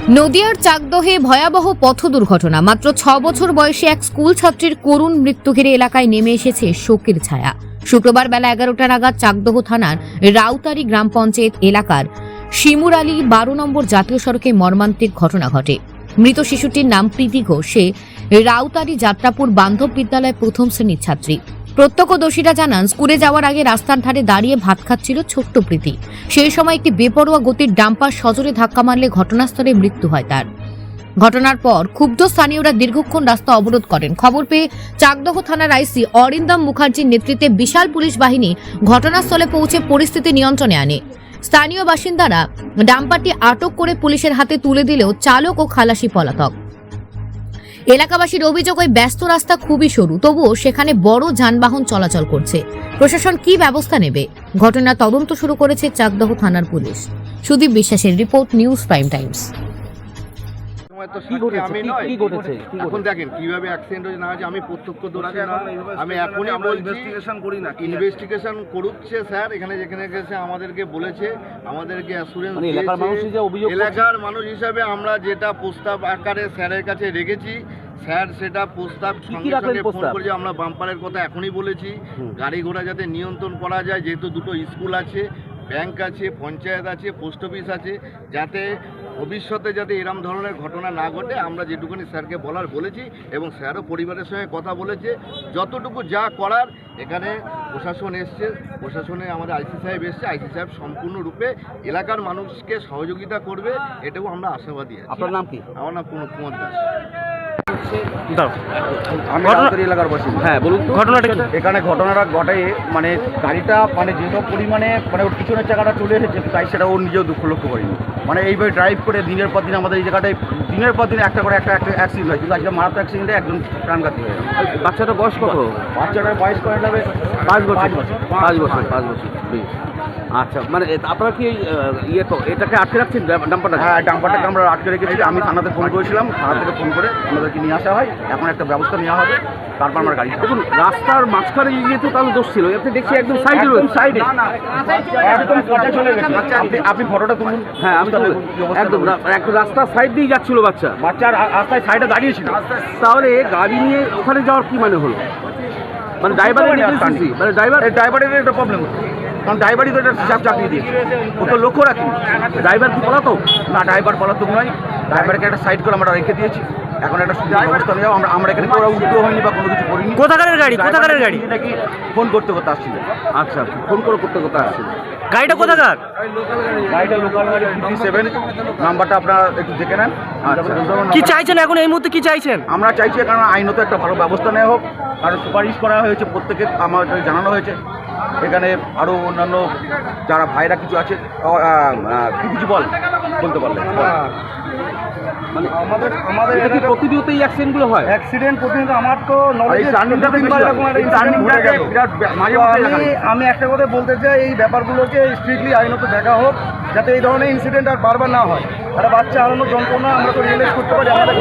নদিয়ার চাকদহে ভয়াবহ পথ দুর্ঘটনা। মাত্র 6 বছর বয়সী এক স্কুল ছাত্রীর করুণ মৃত্যু ঘিরে এলাকায় নেমে এসেছে শোকের ছায়া। শুক্রবার বেলা 11টা নাগাদ চাকদহ থানার রাউতারি গ্রাম পঞ্চায়েত এলাকার শিমুর আলী 12 নম্বর জাতীয় সড়কে মর্মান্তিক ঘটনা ঘটে। মৃত শিশুটির নাম প্রীতি ঘোষ। সে রাউতারি যাত্রাপুর বান্ধব বিদ্যালয়ের প্রথম শ্রেণীর ছাত্রী। প্রত্যক্ষদর্শীরা জানান, স্কুলে যাওয়ার আগে রাস্তার ধারে দাঁড়িয়ে ভাত খাচ্ছিল ছোট্ট প্রীতি। সেই সময় একটি বেপরোয়া গতির ডাম্পার সজোরে ধাক্কা মারলে ঘটনাস্থলে মৃত্যু হয় তার। ঘটনার পর ক্ষুব্ধ স্থানীয়রা দীর্ঘক্ষণ রাস্তা অবরোধ করেন। খবর পেয়ে চাকদহ থানার আইসি অরিন্দম মুখার্জির নেতৃত্বে বিশাল পুলিশ বাহিনী ঘটনাস্থলে পৌঁছে পরিস্থিতি নিয়ন্ত্রণে আনে। স্থানীয় বাসিন্দারা ডাম্পারটি আটক করে পুলিশের হাতে তুলে দিলেও চালক ও খালাসি পলাতক। এলাকাবাসীর অভিযোগ, ওই ব্যস্ত রাস্তা খুবই সরু, তবুও সেখানে বড় যানবাহন চলাচল করছে। প্রশাসন কি ব্যবস্থা নেবে? ঘটনার তদন্ত শুরু করেছে চাকদহ থানার পুলিশ। সুদীপ বিশ্বাসের রিপোর্ট, নিউজ প্রাইম টাইমস। এখন দেখেন কিভাবে অ্যাক্সিডেন্ট হয়েছে না হয়েছে, আমি প্রত্যক্ষদর্শী না, আমি এখনই ইনভেস্টিগেশন করি না। ইনভেস্টিগেশন করছে স্যার, এখানে যেখানে গেছে আমাদেরকে বলেছে, আমাদেরকে অ্যাসুরেন্স দিয়েছে। এলাকার মানুষ হিসাবে আমরা যেটা প্রস্তাব আকারে স্যারের কাছে রেখেছি, স্যার সেটা প্রস্তাব সঙ্গে সঙ্গে ফোন করেছে। আমরা বাম্পারের কথা এখনই বলেছি, গাড়ি ঘোড়া যাতে নিয়ন্ত্রণ করা যায়, যেহেতু দুটো স্কুল আছে, ব্যাংক আছে, পঞ্চায়েত আছে, পোস্ট অফিস আছে, যাতে ভবিষ্যতে যাতে এরম ধরনের ঘটনা না ঘটে আমরা যেটুকুনি স্যারকে বলার বলেছি। এবং স্যারও পরিবারের সঙ্গে কথা বলেছে, যতটুকু যা করার এখানে প্রশাসন এসছে, প্রশাসনে আমাদের আইসি সাহেব এসছে, আইসি সাহেব সম্পূর্ণরূপে এলাকার মানুষকে সহযোগিতা করবে, এটাও আমরা আশাবাদী আছি। আপনার নাম কি? আমার নাম কুমার দাস। আমি রাউতারি এলাকার বাসিন্দা। হ্যাঁ বলুন, ঘটনাটা কি? এখানে ঘটনাটা ঘটে মানে গাড়িটা মানে যেসব পরিমাণে মানে ওর পিছনের চাকাটা চলে এসেছে, তাই সেটা ও নিজেও লক্ষ্য করেনি। মানে এইভাবে ড্রাইভ করে দিনের পর দিন আমাদের এই জায়গাটায় দিনের পর দিন একটা করে একটা অ্যাক্সিডেন্ট হয়, কিন্তু আজকে মারাত্মক অ্যাক্সিডেন্টে একজন প্রাণঘাতী হয়ে গেল। বাচ্চাটার বয়স কত? বাচ্চাটার বয়স করে যাবে 5 বছর। 5 বছর। বেশ, আচ্ছা। মানে আপনারা কি ইয়ে তো এটাকে আটকে রাখছেন ডাম্পারটা? হ্যাঁ, ডাম্পারটাকে আমরা আটকে রেখেছি। আমি থানাতে ফোন করেছিলাম, থানা থেকে ফোন করে আমাদেরকে নিয়ে আসা হয়। এখন একটা ব্যবস্থা নেওয়া হবে, তারপর আমার গাড়ি। দেখুন রাস্তার মাঝখানে যেহেতু তাহলে দোষ ছিল, এতে দেখছি একদম সাইডে একদম চলে গেছে। আপনি ফটোটা তুলুন। হ্যাঁ আমি একদম একটা রাস্তার সাইড দিয়ে যাচ্ছিল বাচ্চা রাস্তায় সাইডে দাঁড়িয়েছিল। তাহলে গাড়ি নিয়ে ওখানে যাওয়ার কি মানে হলো? মানে ড্রাইভারের একটা প্রবলেম হচ্ছে, কারণ ড্রাইভারই তো এটা চাপ চাপিয়ে দিয়েছে। ও তো লক্ষ্য রাখি ড্রাইভার কি পলাতক না, ড্রাইভার পলাতক নয়। ড্রাইভারকে একটা সাইড করে আমরা রেখে দিয়েছি। এখন একটা ব্যবস্থা নেওয়া, আমরা এখানে কোনো উল্টো হয়নি বা কোনো কিছু করিনি। কোথাকারের গাড়ি নাকি ফোন করতে আসছিল। আচ্ছা, ফোন করতে আসছিল। গাড়িটা কোথাকার? গাড়িটা লোকাল গাড়ি 57 নাম্বারটা আপনারা একটু দেখে নেন। কি চাইছেন এখন এই মুহূর্তে? কি চাইছেন? আমরা চাইছি কারণ আইনত একটা ভালো ব্যবস্থা নেওয়া হোক, আর সুপারিশ করা হয়েছে, প্রত্যেকে আমার জানানো হয়েছে। এখানে আরও অন্যান্য যারা ভাইরা কিছু আছে, কিছু বলতে পারলে মানে আমাদের প্রতিনিয়ত এই অ্যাক্সিডেন্টগুলো হয়। অ্যাক্সিডেন্ট প্রতিনিয়ত আমার তো আমি একটা কথা বলতে চাই, এই ব্যাপারগুলোকে স্ট্রিক্টলি আইনত দেখা হোক, যাতে এই ধরনের ইনসিডেন্ট আর বারবার না হয়। একটা বাচ্চা হারানোর যন্ত্রণা আমরা তো রিয়েলাইজ করতে পারি, আমাদের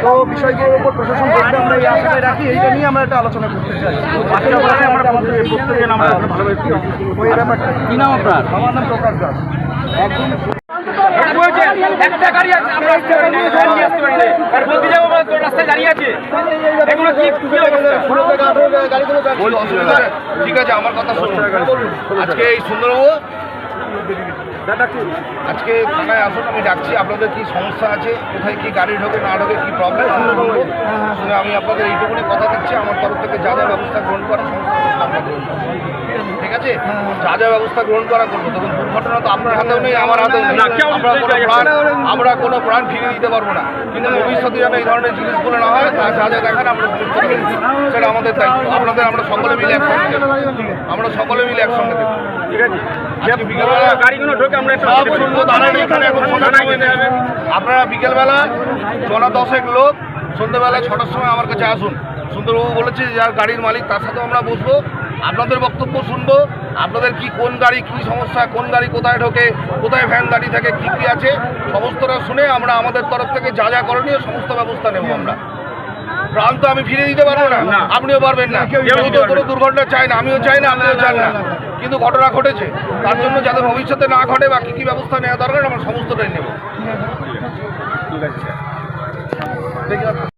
তো বিষয়গুলোর উপর প্রশাসন দেখবে, আমরা এই আশাটাই রাখি। এইটা নিয়ে আমরা একটা আলোচনা করতে চাই। ওই ব্যাপারটা কি নাম আপনার? আমার নাম প্রকাশ দাস। একদম একটা গাড়ি আছে, আমরা রাস্তায় দাঁড়িয়ে আছে। এগুলো কি ঠিক আছে, আমার কথা শুনুন। আজকে এই সুন্দরবাবু আজকে থানায় আসুন, আমি ডাকছি। আপনাদের কি সমস্যা আছে, কোথায় কি গাড়ি ঢোকে না ঢোকে, কি প্রবলেম শুনে আমি আপনাদের এইটুকুনি কথা দিচ্ছি। আমার তরফ থেকে যা যা ব্যবস্থা গ্রহণ করা সমস্ত আমরা গ্রহণ করবো, ঠিক আছে? যা যা ব্যবস্থা গ্রহণ করা করবো। তখন দুর্ঘটনা তো আপনার হাতেও নেই, আমার হাতেও নেই। আমরা কোনো প্রাণ ফিরিয়ে দিতে পারবো না, কিন্তু ভবিষ্যতে যেন এই ধরনের জিনিসগুলো না হয়, তা যা যা দেখান আমরা সেটা আমাদের দায়িত্ব। আপনাদের আমরা সকলে মিলে একসঙ্গে দেবো, ঠিক আছে? বিকেলবেলা গাড়িগুলো ঢোকে, আমরা সব শুনবো। এখানে এখন আপনারা বিকেলবেলা 9-10 লোক সন্ধ্যেবেলা 6টার সময় আমার কাছে আসুন। সুন্দরবাবু বলেছে যার গাড়ির মালিক, তার সাথেও আমরা বসবো, আপনাদের বক্তব্য শুনবো। আপনাদের কি কোন গাড়ি কি সমস্যা, কোন গাড়ি কোথায় ঢোকে, কোথায় ভ্যান দাঁড়িয়ে থাকে, কী কী আছে সমস্তটা শুনে আমরা আমাদের তরফ থেকে যা যা করণীয় সমস্ত ব্যবস্থা নেব। আমরা প্রাণ তো আমি ফিরে দিতে পারবো না, আপনিও পারবেন না। কেউ তো কোনো দুর্ঘটনা চায় না, আমিও চাই না, আপনিও চান না, কিন্তু ঘটনা ঘটেছে। তার জন্য যাতে ভবিষ্যতে না ঘটে বা কী কী ব্যবস্থা নেওয়া দরকার আমরা সমস্তটাই নেব। ঠিক আছে স্যার।